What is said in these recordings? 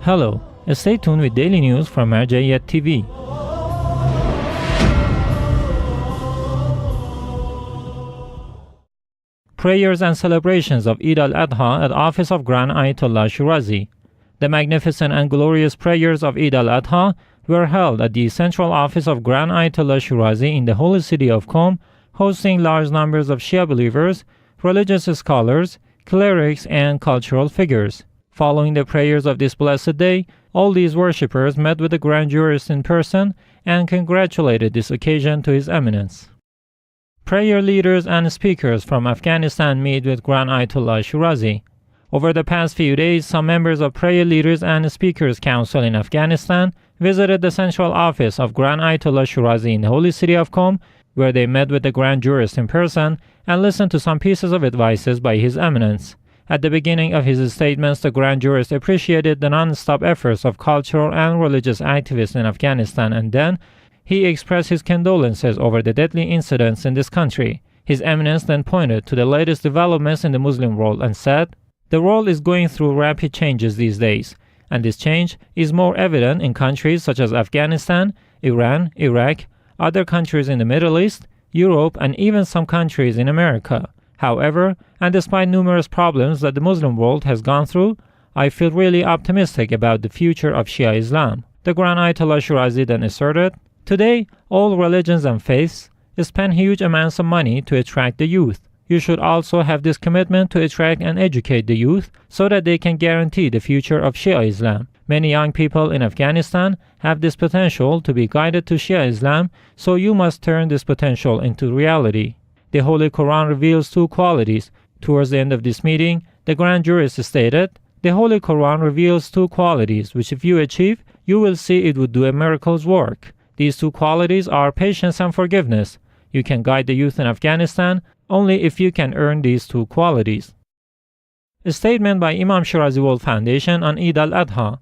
Hello, stay tuned with daily news from Marjayat TV. Prayers and celebrations of Eid al-Adha at office of Grand Ayatollah Shirazi. The magnificent and glorious prayers of Eid al-Adha were held at the central office of Grand Ayatollah Shirazi in the holy city of Qom, hosting large numbers of Shia believers, religious scholars, clerics, and cultural figures. Following the prayers of this blessed day, all these worshippers met with the Grand Jurist in person and congratulated this occasion to His Eminence. Prayer leaders and speakers from Afghanistan meet with Grand Ayatollah Shirazi. Over the past few days, some members of Prayer Leaders and Speakers Council in Afghanistan visited the central office of Grand Ayatollah Shirazi in the holy city of Qom, where they met with the Grand Jurist in person and listened to some pieces of advices by His Eminence. At the beginning of his statements, the Grand Jurist appreciated the non-stop efforts of cultural and religious activists in Afghanistan, and then he expressed his condolences over the deadly incidents in this country. His Eminence then pointed to the latest developments in the Muslim world and said, "The world is going through rapid changes these days, and this change is more evident in countries such as Afghanistan, Iran, Iraq, other countries in the Middle East, Europe, and even some countries in America. However, and despite numerous problems that the Muslim world has gone through, I feel really optimistic about the future of Shia Islam." The Grand Ayatollah Shirazi then asserted, "Today, all religions and faiths spend huge amounts of money to attract the youth. You should also have this commitment to attract and educate the youth so that they can guarantee the future of Shia Islam. Many young people in Afghanistan have this potential to be guided to Shia Islam, so you must turn this potential into reality." The Holy Quran reveals two qualities. Towards the end of this meeting, the Grand Jurist stated, "The Holy Quran reveals two qualities, which if you achieve, you will see it would do a miracle's work. These two qualities are patience and forgiveness. You can guide the youth in Afghanistan only if you can earn these two qualities." A statement by Imam Charitable Foundation on Eid al-Adha.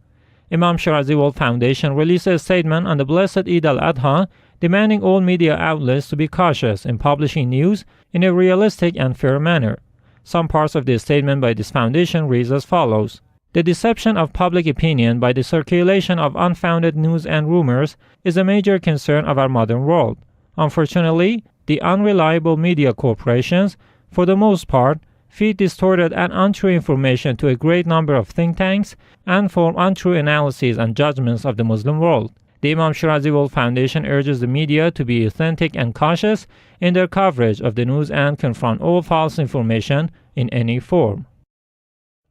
Imam Charitable Foundation released a statement on the blessed Eid al-Adha demanding all media outlets to be cautious in publishing news in a realistic and fair manner. Some parts of the statement by this foundation reads as follows. "The deception of public opinion by the circulation of unfounded news and rumors is a major concern of our modern world. Unfortunately, the unreliable media corporations, for the most part, feed distorted and untrue information to a great number of think tanks and form untrue analyses and judgments of the Muslim world. The Imam Charitable Foundation urges the media to be authentic and cautious in their coverage of the news and confront all false information in any form."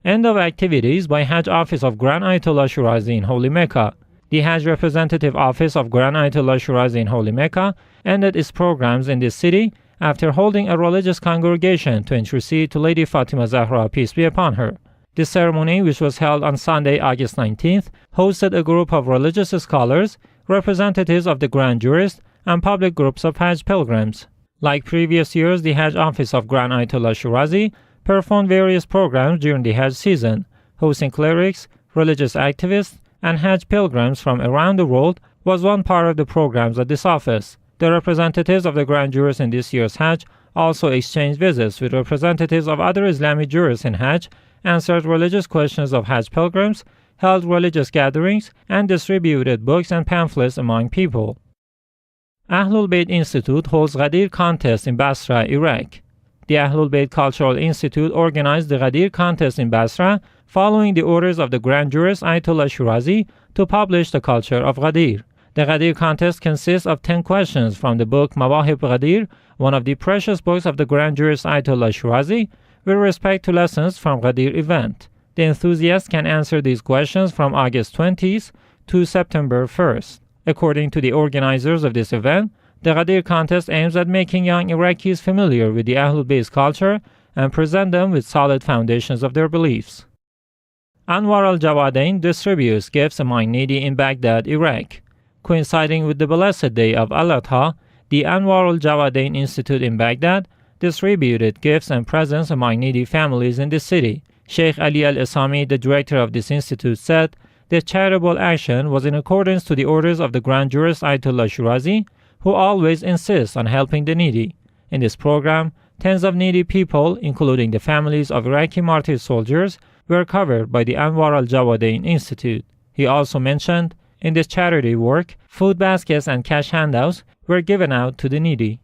End of activities by Hajj Office of Grand Ayatollah Shirazi in Holy Mecca. The Hajj Representative Office of Grand Ayatollah Shirazi in Holy Mecca ended its programs in this city after holding a religious congregation to intercede to Lady Fatima Zahra, peace be upon her. This ceremony, which was held on Sunday, August 19th, hosted a group of religious scholars, representatives of the Grand Jurist, and public groups of Hajj pilgrims. Like previous years, the Hajj Office of Grand Ayatollah Shirazi performed various programs during the Hajj season, hosting clerics, religious activists, and Hajj pilgrims from around the world was one part of the programs at this office. The representatives of the Grand Jurist in this year's Hajj also exchanged visits with representatives of other Islamic jurists in Hajj, answered religious questions of Hajj pilgrims, held religious gatherings, and distributed books and pamphlets among people. AhlulBayt Institute holds Ghadir contest in Basra, Iraq. The AhlulBayt Cultural Institute organized the Ghadir contest in Basra following the orders of the Grand Jurist Ayatollah Shirazi to publish the culture of Ghadir. The Ghadir contest consists of 10 questions from the book Mawahib Ghadir, one of the precious books of the Grand Jurist Ayatollah Shirazi, with respect to lessons from Ghadir event. The enthusiasts can answer these questions from August 20th to September 1st. According to the organizers of this event, the Ghadir contest aims at making young Iraqis familiar with the Ahlul-Bayt culture and present them with solid foundations of their beliefs. Anwar Al-Jawadayn distributes gifts among needy in Baghdad, Iraq. Coinciding with the blessed day of Al-Adha, the Anwar Al-Jawadayn Institute in Baghdad distributed gifts and presents among needy families in the city. Sheikh Ali Al-Isami, the director of this institute, said the charitable action was in accordance to the orders of the Grand Jurist Ayatollah Shirazi, who always insists on helping the needy. In this program, tens of needy people, including the families of Iraqi martyr soldiers, were covered by the Anwar Al-Jawadayn Institute. He also mentioned, in this charity work, food baskets and cash handouts were given out to the needy.